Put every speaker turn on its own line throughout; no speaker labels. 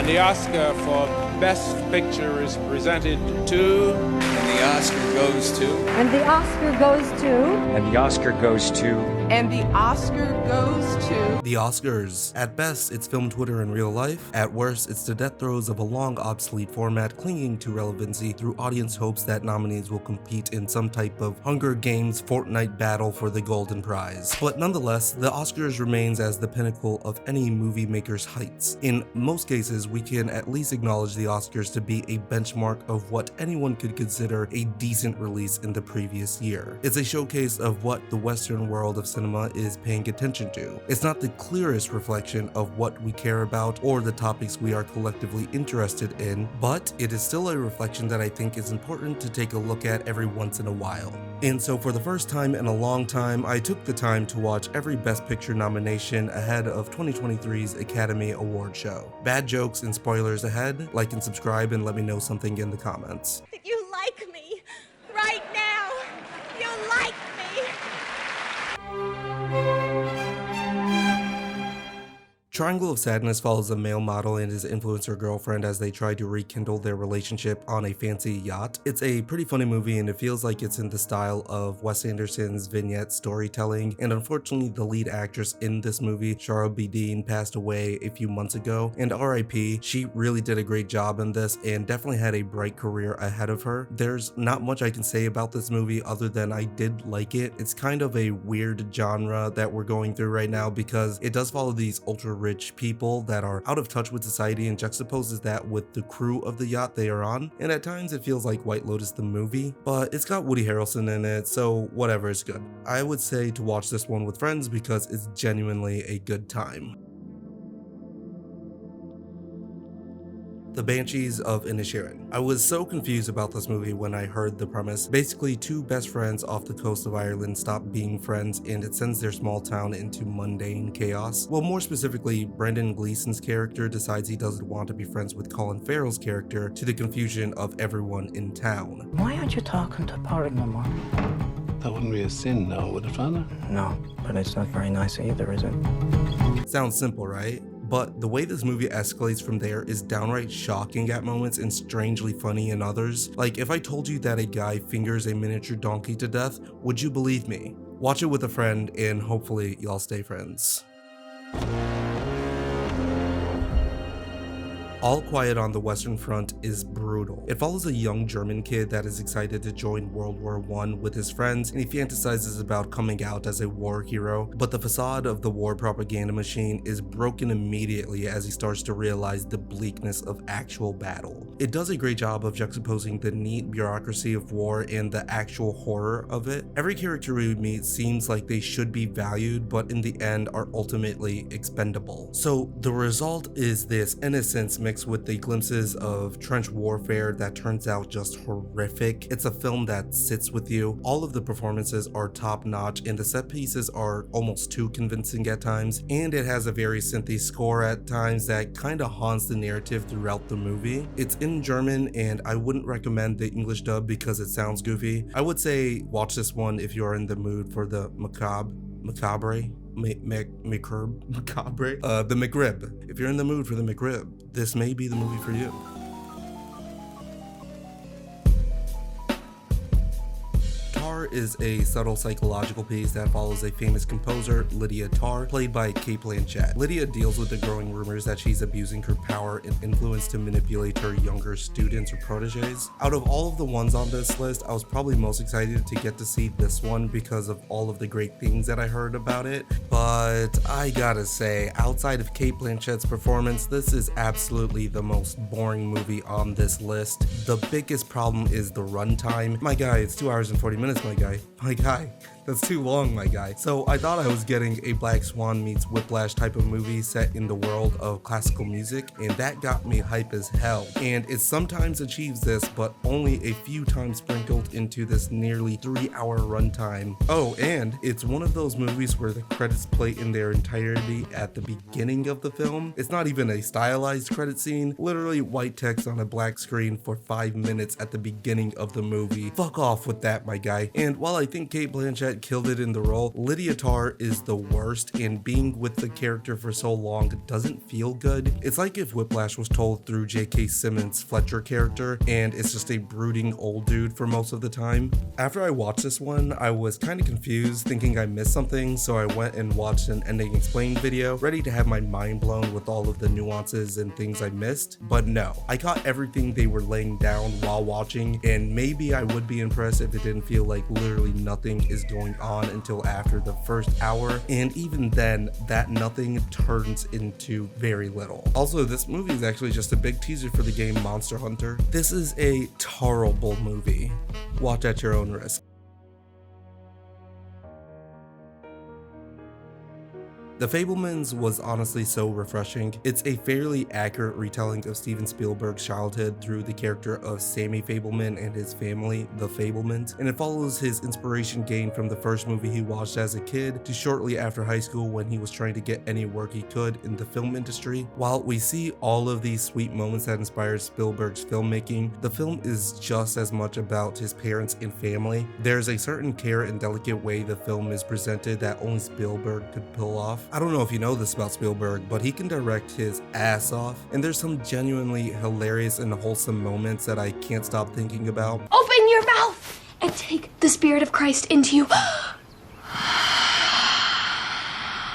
the Oscar for Best Picture is presented to...
And the Oscar goes to...
And the Oscar goes to...
And the Oscar goes to...
And the Oscar goes to...
The Oscars. At best, it's film Twitter in real life. At worst, it's the death throes of a long obsolete format clinging to relevancy through audience hopes that nominees will compete in some type of Hunger Games Fortnite battle for the golden prize. But nonetheless, the Oscars remains as the pinnacle of any movie maker's heights. In most cases, we can at least acknowledge the Oscars to be a benchmark of what anyone could consider a decent release in the previous year. It's a showcase of what the Western world of cinema is paying attention to. It's not the clearest reflection of what we care about or the topics we are collectively interested in, but it is still a reflection that I think is important to take a look at every once in a while. And so for the first time in a long time, I took the time to watch every Best Picture nomination ahead of 2023's Academy Award show. Bad jokes and spoilers ahead. Like and subscribe and let me know something in the comments.
You like me right now. You like me.
Triangle of Sadness follows a male model and his influencer girlfriend as they try to rekindle their relationship on a fancy yacht. It's a pretty funny movie and it feels like it's in the style of Wes Anderson's vignette storytelling, and unfortunately the lead actress in this movie, Shara Bedean, passed away a few months ago, and RIP, she really did a great job in this and definitely had a bright career ahead of her. There's not much I can say about this movie other than I did like it. It's kind of a weird genre that we're going through right now because it does follow these ultra rich people that are out of touch with society and juxtaposes that with the crew of the yacht they are on, and at times it feels like White Lotus the movie, but it's got Woody Harrelson in it, so whatever, it's good. I would say to watch this one with friends because it's genuinely a good time. The Banshees of Inisherin. I was so confused about this movie when I heard the premise. Basically, two best friends off the coast of Ireland stop being friends and it sends their small town into mundane chaos. Well, more specifically, Brendan Gleeson's character decides he doesn't want to be friends with Colin Farrell's character, to the confusion of everyone in town.
Why aren't you talking to Porrick no more?
That wouldn't be a sin now, would it, Father?
No, but it's not very nice either, is it?
Sounds simple, right? But the way this movie escalates from there is downright shocking at moments and strangely funny in others. Like, if I told you that a guy fingers a miniature donkey to death, would you believe me? Watch it with a friend and hopefully y'all stay friends. All Quiet on the Western Front is brutal. It follows a young German kid that is excited to join World War I with his friends, and he fantasizes about coming out as a war hero, but the facade of the war propaganda machine is broken immediately as he starts to realize the bleakness of actual battle. It does a great job of juxtaposing the neat bureaucracy of war and the actual horror of it. Every character we meet seems like they should be valued, but in the end are ultimately expendable. So the result is this innocence mixed with the glimpses of trench warfare that turns out just horrific. It's a film that sits with you. All of the performances are top notch and the set pieces are almost too convincing at times, and it has a very synthy score at times that kind of haunts the narrative throughout the movie. It's in German and I wouldn't recommend the English dub because it sounds goofy. I would say watch this one if you're in the mood for the macabre. The McRib. If you're in the mood for the McRib, this may be the movie for you. Is a subtle psychological piece that follows a famous composer, Lydia Tarr, played by Cate Blanchett. Lydia deals with the growing rumors that she's abusing her power and influence to manipulate her younger students or proteges. Out of all of the ones on this list, I was probably most excited to get to see this one because of all of the great things that I heard about it, but I gotta say, outside of Cate Blanchett's performance, this is absolutely the most boring movie on this list. The biggest problem is the runtime. My guy, it's 2 hours and 40 minutes, my guy. That's too long, my guy. So I thought I was getting a Black Swan meets Whiplash type of movie set in the world of classical music, and that got me hype as hell. And it sometimes achieves this, but only a few times sprinkled into this nearly 3-hour runtime. Oh, and it's one of those movies where the credits play in their entirety at the beginning of the film. It's not even a stylized credit scene, literally white text on a black screen for 5 minutes at the beginning of the movie. Fuck off with that, my guy. And while I think Cate Blanchett killed it in the role, Lydia Tarr is the worst, and being with the character for so long doesn't feel good. It's like if Whiplash was told through J.K. Simmons' Fletcher character, and it's just a brooding old dude for most of the time. After I watched this one, I was kind of confused, thinking I missed something, so I went and watched an ending explained video, ready to have my mind blown with all of the nuances and things I missed. But no, I caught everything they were laying down while watching, and maybe I would be impressed if it didn't feel like literally nothing is going on until after the first hour, and even then, that nothing turns into very little. Also, this movie is actually just a big teaser for the game Monster Hunter. This is a terrible movie. Watch at your own risk. The Fablements was honestly so refreshing. It's a fairly accurate retelling of Steven Spielberg's childhood through the character of Sammy Fablement and his family, the Fablements, and it follows his inspiration gained from the first movie he watched as a kid to shortly after high school when he was trying to get any work he could in the film industry. While we see all of these sweet moments that inspired Spielberg's filmmaking, the film is just as much about his parents and family. There's a certain care and delicate way the film is presented that only Spielberg could pull off. I don't know if you know this about Spielberg, but he can direct his ass off, and there's some genuinely hilarious and wholesome moments that I can't stop thinking about.
Open your mouth and take the Spirit of Christ into you.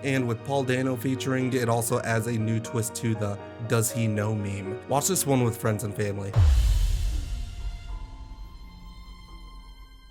And with Paul Dano featuring, it also adds a new twist to the "Does he know" meme. Watch this one with friends and family.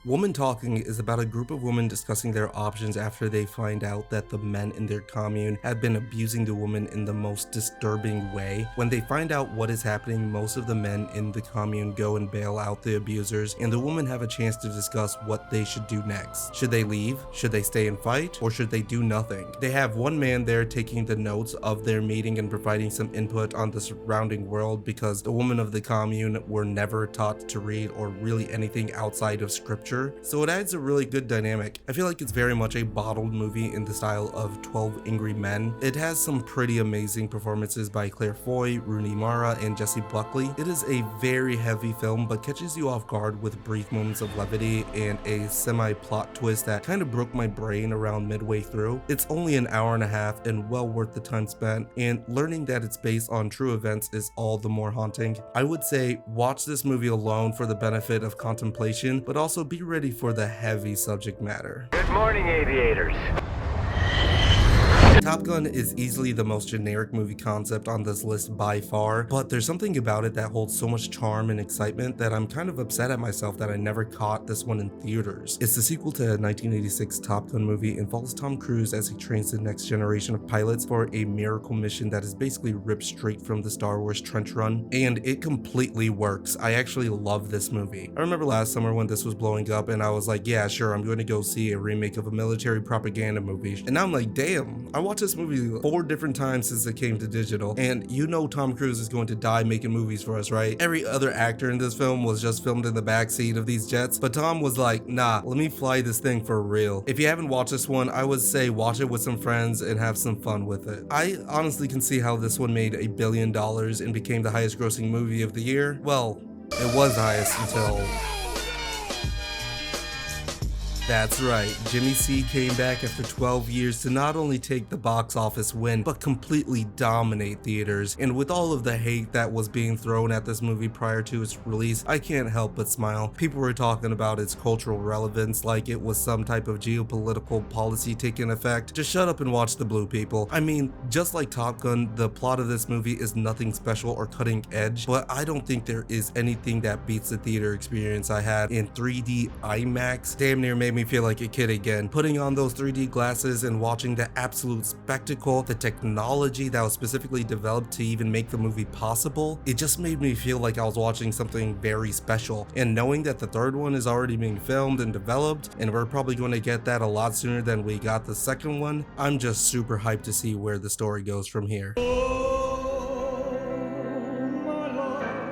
Woman Talking is about a group of women discussing their options after they find out that the men in their commune have been abusing the woman in the most disturbing way. When they find out what is happening, most of the men in the commune go and bail out the abusers, and the women have a chance to discuss what they should do next. Should they leave? Should they stay and fight? Or should they do nothing? They have one man there taking the notes of their meeting and providing some input on the surrounding world, because the women of the commune were never taught to read or really anything outside of scripture. So it adds a really good dynamic. I feel like it's very much a bottled movie in the style of 12 Angry Men. It has some pretty amazing performances by Claire Foy, Rooney Mara, and Jessie Buckley. It is a very heavy film, but catches you off guard with brief moments of levity and a semi-plot twist that kind of broke my brain around midway through. It's only an hour and a half and well worth the time spent, and learning that it's based on true events is all the more haunting. I would say watch this movie alone for the benefit of contemplation, but also be ready for the heavy subject matter.
Good morning, Aviators.
Top Gun is easily the most generic movie concept on this list by far, but there's something about it that holds so much charm and excitement that I'm kind of upset at myself that I never caught this one in theaters. It's the sequel to a 1986 Top Gun movie and follows Tom Cruise as he trains the next generation of pilots for a miracle mission that is basically ripped straight from the Star Wars trench run, and it completely works. I actually love this movie. I remember last summer when this was blowing up and I was like, yeah, sure, I'm going to go see a remake of a military propaganda movie, and now I'm like, damn, I watched this movie 4 different times since it came to digital, and you know Tom Cruise is going to die making movies for us, right? Every other actor in this film was just filmed in the backseat of these jets, but Tom was like, nah, let me fly this thing for real. If you haven't watched this one, I would say watch it with some friends and have some fun with it. I honestly can see how this one made $1 billion and became the highest grossing movie of the year. Well, it was the highest until... That's right, Jimmy C came back after 12 years to not only take the box office win, but completely dominate theaters. And with all of the hate that was being thrown at this movie prior to its release, I can't help but smile. People were talking about its cultural relevance like it was some type of geopolitical policy taking effect. Just shut up and watch the blue, people. I mean, just like Top Gun, the plot of this movie is nothing special or cutting edge, but I don't think there is anything that beats the theater experience I had in 3D IMAX. Damn near made me feel like a kid again. Putting on those 3D glasses and watching the absolute spectacle, the technology that was specifically developed to even make the movie possible, it just made me feel like I was watching something very special. And knowing that the third one is already being filmed and developed, and we're probably going to get that a lot sooner than we got the second one, I'm just super hyped to see where the story goes from here.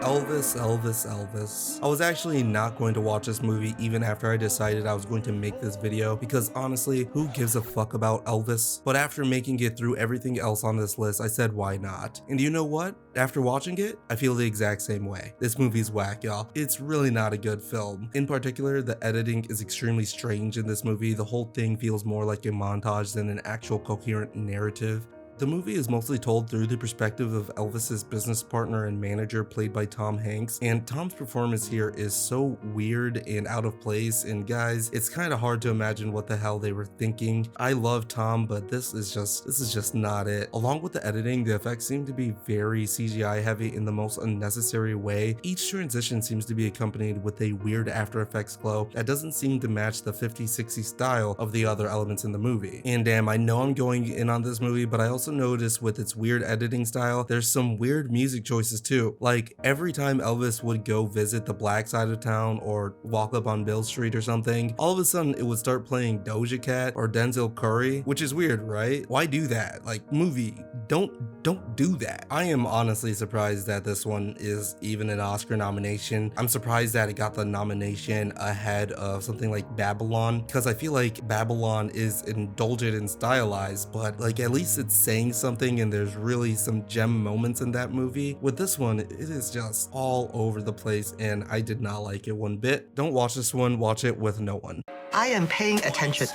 Elvis, Elvis, Elvis. I was actually not going to watch this movie even after I decided I was going to make this video because honestly, who gives a fuck about Elvis? But after making it through everything else on this list, I said why not? And you know what? After watching it, I feel the exact same way. This movie's whack, y'all. It's really not a good film. In particular, the editing is extremely strange in this movie. The whole thing feels more like a montage than an actual coherent narrative. The movie is mostly told through the perspective of Elvis's business partner and manager played by Tom Hanks, and Tom's performance here is so weird and out of place, and guys, it's kind of hard to imagine what the hell they were thinking. I love Tom, but this is just not it. Along with the editing, the effects seem to be very CGI heavy in the most unnecessary way. Each transition seems to be accompanied with a weird After Effects glow that doesn't seem to match the 50-60 style of the other elements in the movie. And damn, I know I'm going in on this movie, but I also noticed with its weird editing style, there's some weird music choices too. Like every time Elvis would go visit the black side of town or walk up on Bill Street or something, all of a sudden it would start playing Doja Cat or Denzel Curry, which is weird, right? Why do that? Like, movie, don't do that. I am honestly surprised that this one is even an Oscar nomination. I'm surprised that it got the nomination ahead of something like Babylon, because I feel like Babylon is indulgent and stylized, but like at least it's saying something and there's really some gem moments in that movie. With this one, it is just all over the place and I did not like it one bit. Don't watch this one, watch it with no one.
I am paying attention.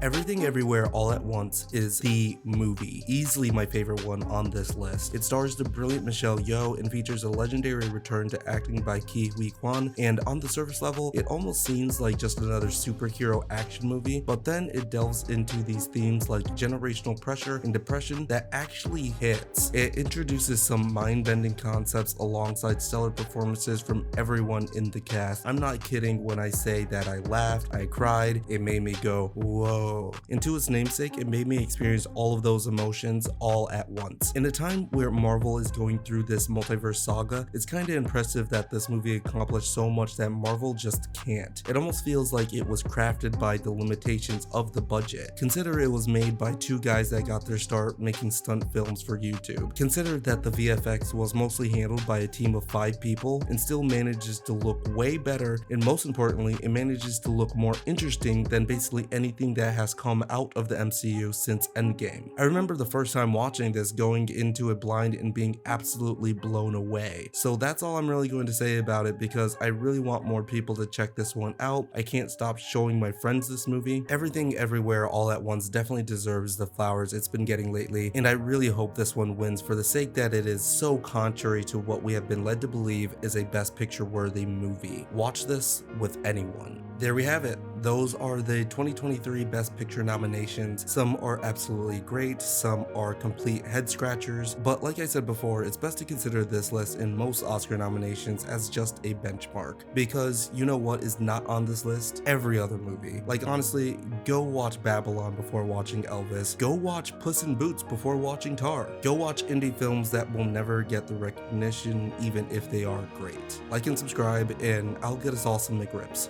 Everything Everywhere All at Once is the movie, easily my favorite one on this list. It stars the brilliant Michelle Yeoh and features a legendary return to acting by Ke Huy Quan, and on the surface level, it almost seems like just another superhero action movie, but then it delves into these themes like generational pressure and depression that actually hits. It introduces some mind-bending concepts alongside stellar performances from everyone in the cast. I'm not kidding when I say that I laughed, I cried, it made me go, whoa. And to its namesake, it made me experience all of those emotions all at once. In a time where Marvel is going through this multiverse saga, it's kind of impressive that this movie accomplished so much that Marvel just can't. It almost feels like it was crafted by the limitations of the budget. Consider it was made by two guys that got their start making stunt films for YouTube. Consider that the VFX was mostly handled by a team of 5 people and still manages to look way better, and most importantly, it manages to look more interesting than basically anything that has come out of the MCU since Endgame. I remember the first time watching this going into it blind and being absolutely blown away. So that's all I'm really going to say about it because I really want more people to check this one out. I can't stop showing my friends this movie. Everything Everywhere All at Once definitely deserves the flowers it's been getting lately, and I really hope this one wins for the sake that it is so contrary to what we have been led to believe is a Best Picture worthy movie. Watch this with anyone. There we have it. Those are the 2023 Best Picture nominations. Some are absolutely great, some are complete head scratchers, but like I said before, it's best to consider this list and most Oscar nominations as just a benchmark, because you know what is not on this list? Every other movie. Like honestly, go watch Babylon before watching Elvis, go watch Puss in Boots before watching Tar, go watch indie films that will never get the recognition even if they are great. Like and subscribe and I'll get us all some McRibs.